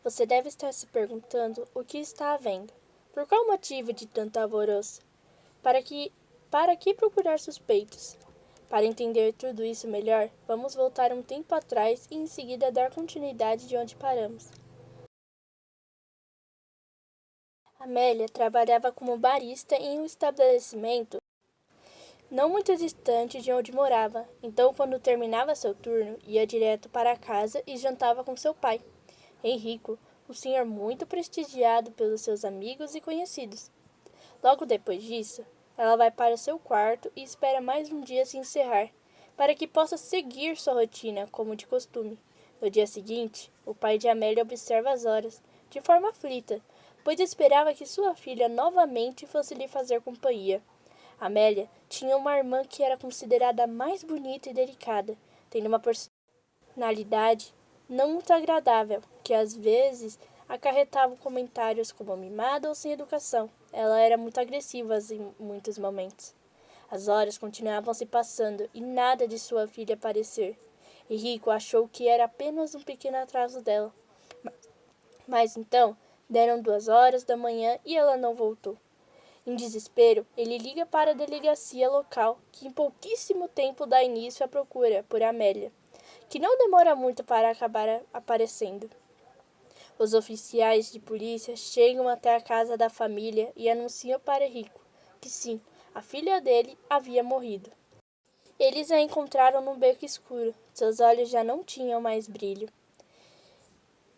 Você deve estar se perguntando o que está havendo. Por qual motivo de tanto alvoroço? Para que, para que procurar suspeitos? Para entender tudo isso melhor, vamos voltar um tempo atrás e em seguida dar continuidade de onde paramos. Amélia trabalhava como barista em um estabelecimento não muito distante de onde morava, então quando terminava seu turno, ia direto para casa e jantava com seu pai, Henrico, um senhor muito prestigiado pelos seus amigos e conhecidos. Logo depois disso, ela vai para seu quarto e espera mais um dia se encerrar, para que possa seguir sua rotina como de costume. No dia seguinte, o pai de Amélia observa as horas, de forma aflita, pois esperava que sua filha novamente fosse lhe fazer companhia. Amélia tinha uma irmã que era considerada a mais bonita e delicada, tendo uma personalidade não muito agradável, que às vezes acarretava comentários como mimada ou sem educação. Ela era muito agressiva em muitos momentos. As horas continuavam se passando e nada de sua filha aparecer. Henrico achou que era apenas um pequeno atraso dela. Mas então, deram 2 horas da manhã e ela não voltou. Em desespero, ele liga para a delegacia local, que em pouquíssimo tempo dá início à procura por Amélia, que não demora muito para acabar aparecendo. Os oficiais de polícia chegam até a casa da família e anunciam para Henrico que sim, a filha dele havia morrido. Eles a encontraram num beco escuro. Seus olhos já não tinham mais brilho.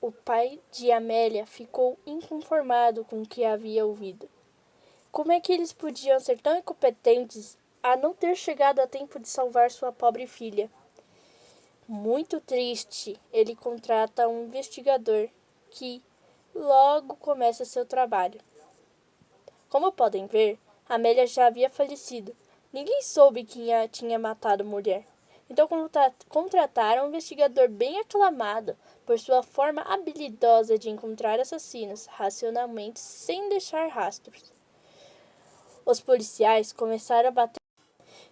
O pai de Amélia ficou inconformado com o que havia ouvido. Como é que eles podiam ser tão incompetentes a não ter chegado a tempo de salvar sua pobre filha? Muito triste, ele contrata um investigador que logo começa seu trabalho. Como podem ver, Amélia já havia falecido. Ninguém soube quem a tinha matado a mulher. Então contrataram um investigador bem aclamado por sua forma habilidosa de encontrar assassinos racionalmente sem deixar rastros. Os policiais começaram a bater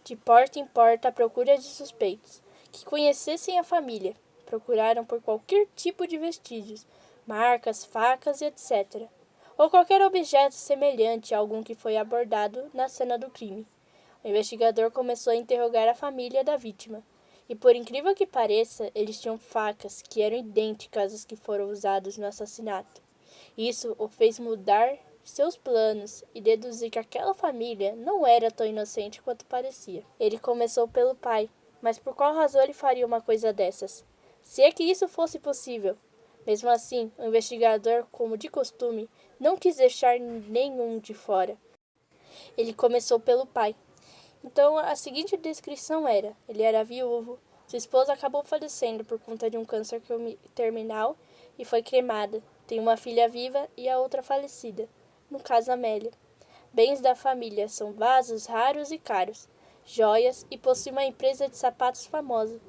de porta em porta à procura de suspeitos que conhecessem a família. Procuraram por qualquer tipo de vestígios, marcas, facas e etc. Ou qualquer objeto semelhante a algum que foi abordado na cena do crime. O investigador começou a interrogar a família da vítima. E por incrível que pareça, eles tinham facas que eram idênticas às que foram usadas no assassinato. Isso o fez mudar seus planos e deduzir que aquela família não era tão inocente quanto parecia. Ele começou pelo pai, mas por qual razão ele faria uma coisa dessas? Se é que isso fosse possível. Mesmo assim, o investigador, como de costume, não quis deixar nenhum de fora. Ele começou pelo pai. Então, a seguinte descrição era: ele era viúvo, sua esposa acabou falecendo por conta de um câncer terminal e foi cremada. Tem uma filha viva e a outra falecida, no caso Amélia. Bens da família são vasos raros e caros, joias e possui uma empresa de sapatos famosa.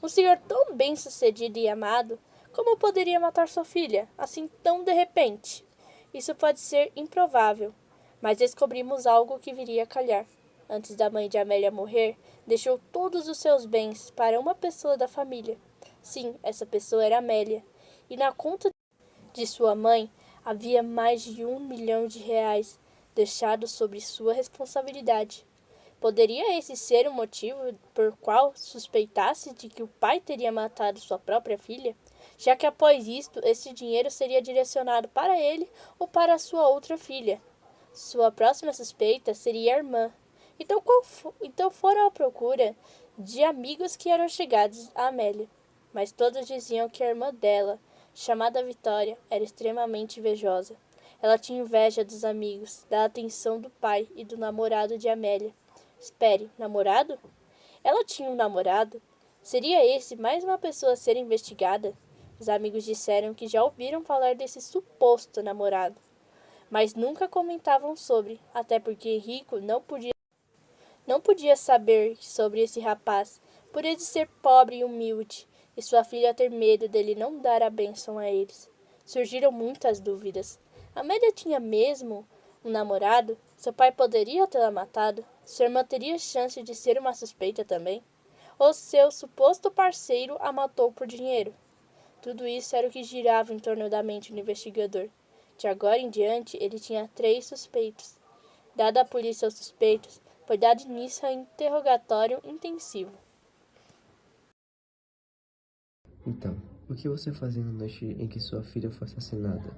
Um senhor tão bem-sucedido e amado, como poderia matar sua filha, assim tão de repente? Isso pode ser improvável, mas descobrimos algo que viria a calhar. Antes da mãe de Amélia morrer, deixou todos os seus bens para uma pessoa da família. Sim, essa pessoa era Amélia. E na conta de sua mãe havia mais de R$ 1 milhão deixados sobre sua responsabilidade. Poderia esse ser o motivo por qual suspeitasse de que o pai teria matado sua própria filha, já que após isto esse dinheiro seria direcionado para ele ou para sua outra filha? Sua próxima suspeita seria a irmã. Então foram à procura de amigos que eram chegados a Amélia, mas todos diziam que a irmã dela, chamada Vitória, era extremamente invejosa. Ela tinha inveja dos amigos, da atenção do pai e do namorado de Amélia. Espere, namorado? Ela tinha um namorado? Seria esse mais uma pessoa a ser investigada? Os amigos disseram que já ouviram falar desse suposto namorado, mas nunca comentavam sobre, até porque Henrico não podia saber sobre esse rapaz, por ele ser pobre e humilde, e sua filha ter medo dele não dar a bênção a eles. Surgiram muitas dúvidas. Amélia tinha mesmo um namorado? Seu pai poderia tê-la matado? Sua irmã teria chance de ser uma suspeita também? Ou seu suposto parceiro a matou por dinheiro? Tudo isso era o que girava em torno da mente do investigador. De agora em diante, ele tinha 3 suspeitos. Dada a polícia aos suspeitos, foi dado início ao interrogatório intensivo. Então, o que você fazia na noite em que sua filha foi assassinada?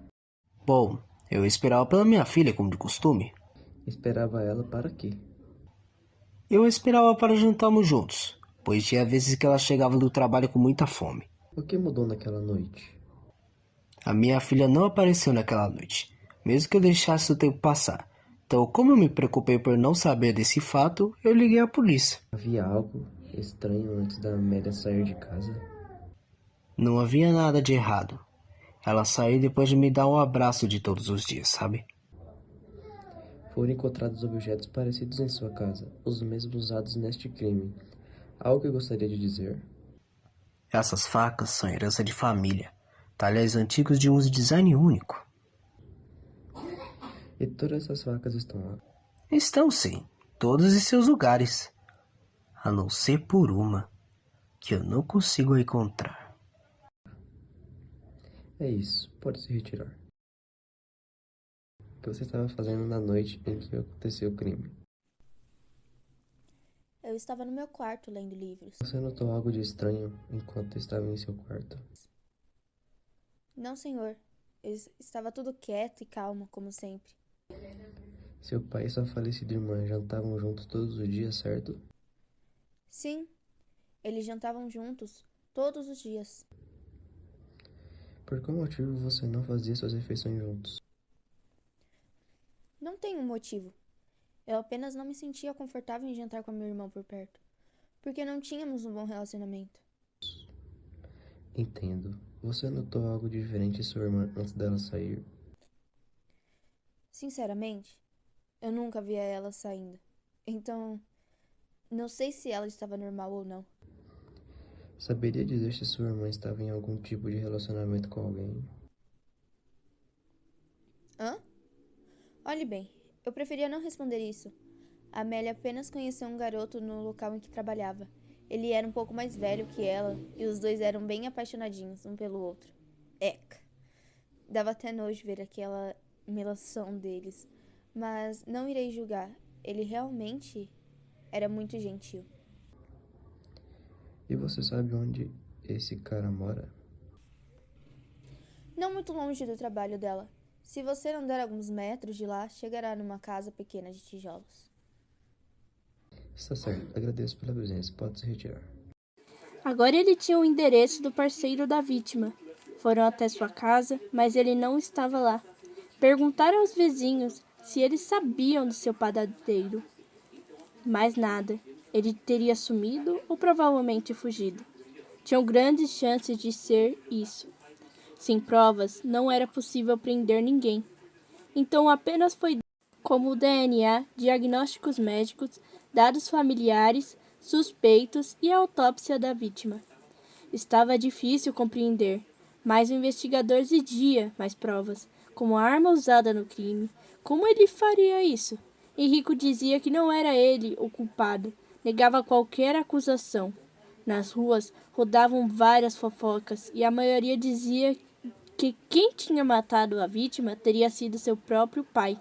Bom, eu esperava pela minha filha, como de costume. Esperava ela para quê? Eu esperava para jantarmos juntos, pois tinha vezes que ela chegava do trabalho com muita fome. O que mudou naquela noite? A minha filha não apareceu naquela noite, mesmo que eu deixasse o tempo passar. Então, como eu me preocupei por não saber desse fato, eu liguei à polícia. Havia algo estranho antes da Amélia sair de casa? Não havia nada de errado. Ela saiu depois de me dar um abraço de todos os dias, sabe? Foram encontrados objetos parecidos em sua casa, os mesmos usados neste crime. Algo que gostaria de dizer? Essas facas são herança de família, talheres antigos de um design único. E todas essas facas estão lá. Estão sim, todos em seus lugares, a não ser por uma, que eu não consigo encontrar. É isso, pode se retirar. O que você estava fazendo na noite em que aconteceu o crime? Eu estava no meu quarto lendo livros. Você notou algo de estranho enquanto estava em seu quarto? Não, senhor. Estava tudo quieto e calmo, como sempre. Seu pai e sua falecida irmã jantavam juntos todos os dias, certo? Sim, eles jantavam juntos todos os dias. Por qual motivo você não fazia suas refeições juntos? Não tem um motivo. Eu apenas não me sentia confortável em jantar com a minha irmã por perto, porque não tínhamos um bom relacionamento. Entendo. Você notou algo diferente em sua irmã antes dela sair? Sinceramente, eu nunca via ela saindo. Então, não sei se ela estava normal ou não. Saberia dizer se sua irmã estava em algum tipo de relacionamento com alguém? Hã? Olhe bem, eu preferia não responder isso. A Amélia apenas conheceu um garoto no local em que trabalhava. Ele era um pouco mais velho que ela e os dois eram bem apaixonadinhos um pelo outro. Eca! Dava até nojo ver aquela relação deles. Mas não irei julgar. Ele realmente era muito gentil. E você sabe onde esse cara mora? Não muito longe do trabalho dela. Se você andar alguns metros de lá, chegará numa casa pequena de tijolos. Está certo. Agradeço pela presença. Pode se retirar. Agora ele tinha o endereço do parceiro da vítima. Foram até sua casa, mas ele não estava lá. Perguntaram aos vizinhos se eles sabiam do seu paradeiro. Mais nada. Ele teria sumido ou provavelmente fugido. Tinham grandes chances de ser isso. Sem provas, não era possível prender ninguém. Então apenas foi como o DNA, diagnósticos médicos, dados familiares, suspeitos e a autópsia da vítima. Estava difícil compreender, mas o investigador exigia mais provas, como a arma usada no crime. Como ele faria isso? Henrico dizia que não era ele o culpado, negava qualquer acusação. Nas ruas rodavam várias fofocas e a maioria dizia que quem tinha matado a vítima teria sido seu próprio pai.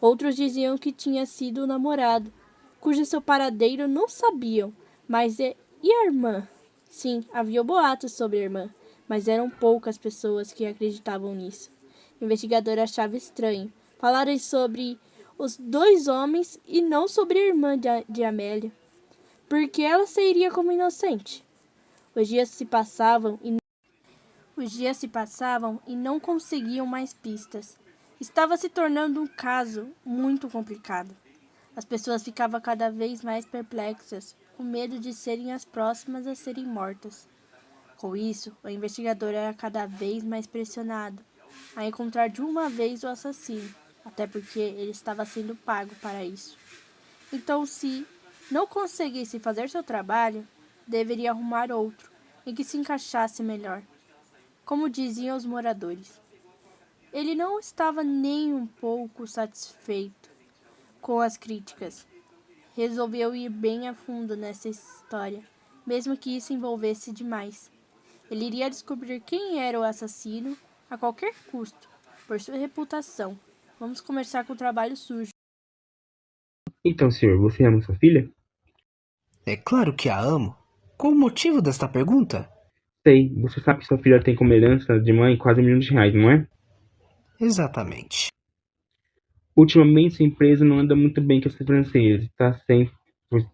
Outros diziam que tinha sido o namorado, cujo seu paradeiro não sabiam. Mas e a irmã? Sim, havia boatos sobre a irmã, mas eram poucas pessoas que acreditavam nisso. O investigador achava estranho falarem sobre os 2 homens e não sobre a irmã de Amélia, porque ela sairia como inocente. Os dias se passavam e não conseguiam mais pistas. Estava se tornando um caso muito complicado. As pessoas ficavam cada vez mais perplexas, com medo de serem as próximas a serem mortas. Com isso, o investigador era cada vez mais pressionado a encontrar de uma vez o assassino, até porque ele estava sendo pago para isso. Então, se não conseguisse fazer seu trabalho, deveria arrumar outro em que se encaixasse melhor. Como diziam os moradores, ele não estava nem um pouco satisfeito com as críticas. Resolveu ir bem a fundo nessa história, mesmo que isso envolvesse demais. Ele iria descobrir quem era o assassino a qualquer custo, por sua reputação. Vamos começar com o trabalho sujo. Então, senhor, você ama sua filha? É claro que a amo. Qual o motivo desta pergunta? Sei, você sabe que sua filha tem como herança de mãe quase R$ 1 milhão, não é? Exatamente. Ultimamente, sua empresa não anda muito bem com as financeiras, está sem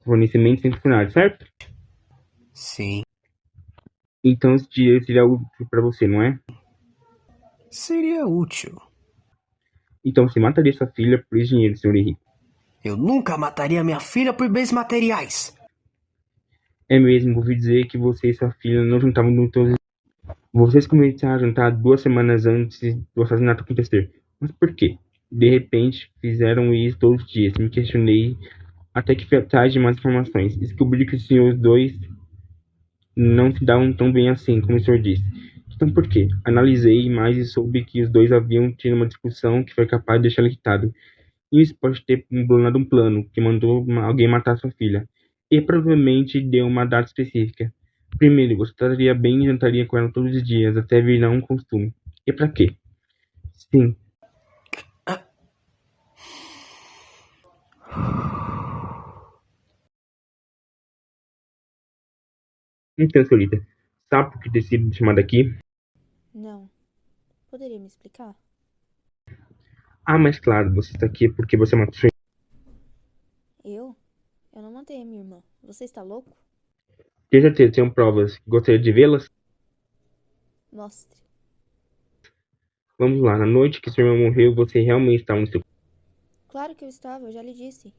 fornecimento sem funcionário, certo? Sim. Então, esse dinheiro seria útil para você, não é? Seria útil. Então, você mataria sua filha por esse dinheiro, senhor Henrique. Eu nunca mataria minha filha por bens materiais. É mesmo, ouvi dizer que você e sua filha não juntavam muito. Vocês começaram a jantar 2 semanas antes do assassinato acontecer. Mas por quê? De repente, fizeram isso todos os dias. Me questionei até que fui atrás de mais informações. Descobri que os senhores dois não se davam tão bem assim, como o senhor disse. Então por quê? Analisei mais e soube que os dois haviam tido uma discussão que foi capaz de deixá-lo irritado. Isso pode ter embolado um plano que mandou alguém matar sua filha. E provavelmente deu uma data específica. Primeiro, você trataria bem e jantaria com ela todos os dias, até virar um costume. E pra quê? Sim. Então, senhorita, sabe por que ter sido chamada aqui? Não. Poderia me explicar? Ah, mas claro, você está aqui porque você matou sua Eu? Eu não matei a minha irmã. Você está louco? Tenho certeza, tenho provas. Gostaria de vê-las? Mostre. Vamos lá, na noite que sua irmã morreu, você realmente estava no seu... Claro que eu estava, eu já lhe disse.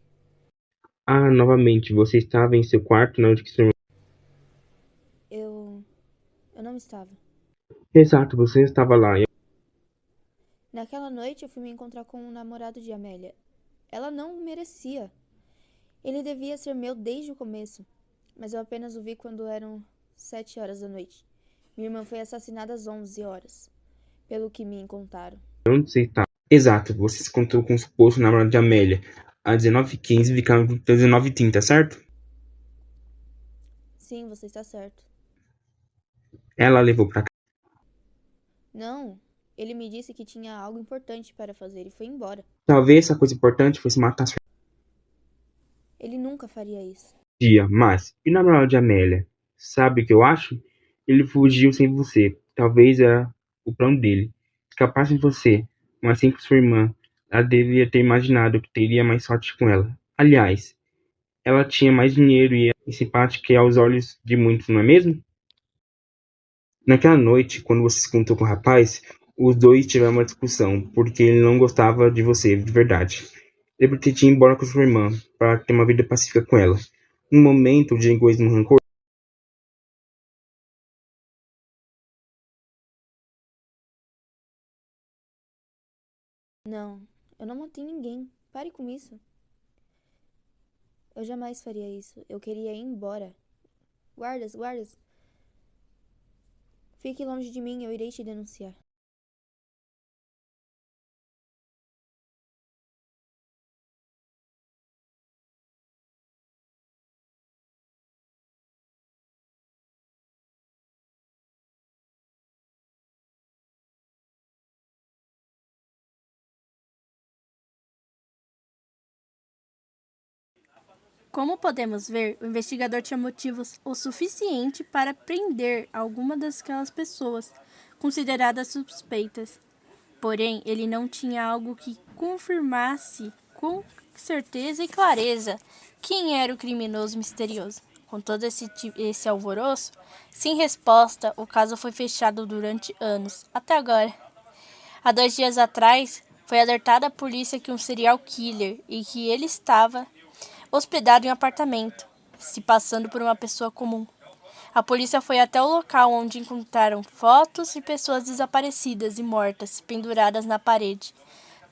Ah, novamente, você estava em seu quarto na noite que sua irmã... Eu não estava. Exato, você estava lá. Naquela noite eu fui me encontrar com o namorado de Amélia. Ela não o merecia. Ele devia ser meu desde o começo. Mas eu apenas o vi quando eram 7 horas da noite. Minha irmã foi assassinada às 11 horas. Pelo que me contaram. Onde você está? Exato, você se encontrou com o suposto namorado de Amélia. Às 19h15 e ficaram às 19h30, certo? Sim, você está certo. Ela a levou pra cá. Não, ele me disse que tinha algo importante para fazer e foi embora. Talvez essa coisa importante fosse matar sua Ele nunca faria isso. tia, mas... E o namorado de Amélia? Sabe o que eu acho? Ele fugiu sem você. Talvez era o plano dele. Escapar sem você, mas sem com sua irmã. Ela devia ter imaginado que teria mais sorte com ela. Aliás, ela tinha mais dinheiro e simpática aos olhos de muitos, não é mesmo? Naquela noite, quando você se encontrou com o rapaz, os dois tiveram uma discussão, porque ele não gostava de você, de verdade. Ele pretendia ir embora com sua irmã, para ter uma vida pacífica com ela. Um momento de egoísmo e rancor. Não, eu não matei ninguém. Pare com isso. Eu jamais faria isso. Eu queria ir embora. Guardas, guardas. Fique longe de mim, eu irei te denunciar. Como podemos ver, o investigador tinha motivos o suficiente para prender alguma daquelas pessoas consideradas suspeitas. Porém, ele não tinha algo que confirmasse com certeza e clareza quem era o criminoso misterioso. Com todo esse alvoroço, sem resposta, o caso foi fechado durante anos, até agora. Há 2 dias atrás, foi alertada a polícia que um serial killer e que ele estava hospedado em um apartamento, se passando por uma pessoa comum. A polícia foi até o local onde encontraram fotos de pessoas desaparecidas e mortas penduradas na parede,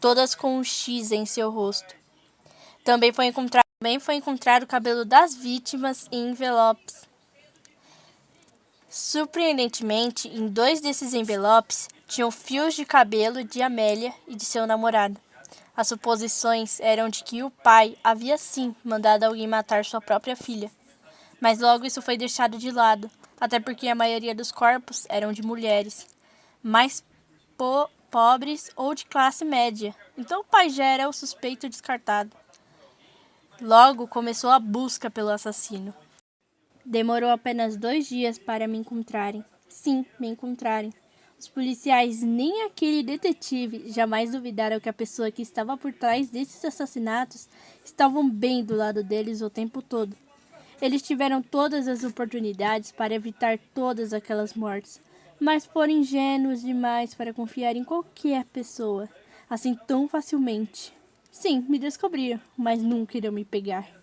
todas com um X em seu rosto. Também foi encontrado o cabelo das vítimas em envelopes. Surpreendentemente, em 2 desses envelopes tinham fios de cabelo de Amélia e de seu namorado. As suposições eram de que o pai havia sim mandado alguém matar sua própria filha. Mas logo isso foi deixado de lado, até porque a maioria dos corpos eram de mulheres, mais pobres ou de classe média. Então o pai já era o suspeito descartado. Logo começou a busca pelo assassino. Demorou apenas 2 dias para me encontrarem. Sim, me encontrarem. Os policiais, nem aquele detetive, jamais duvidaram que a pessoa que estava por trás desses assassinatos estavam bem do lado deles o tempo todo. Eles tiveram todas as oportunidades para evitar todas aquelas mortes, mas foram ingênuos demais para confiar em qualquer pessoa, assim tão facilmente. Sim, me descobriram, mas nunca irão me pegar.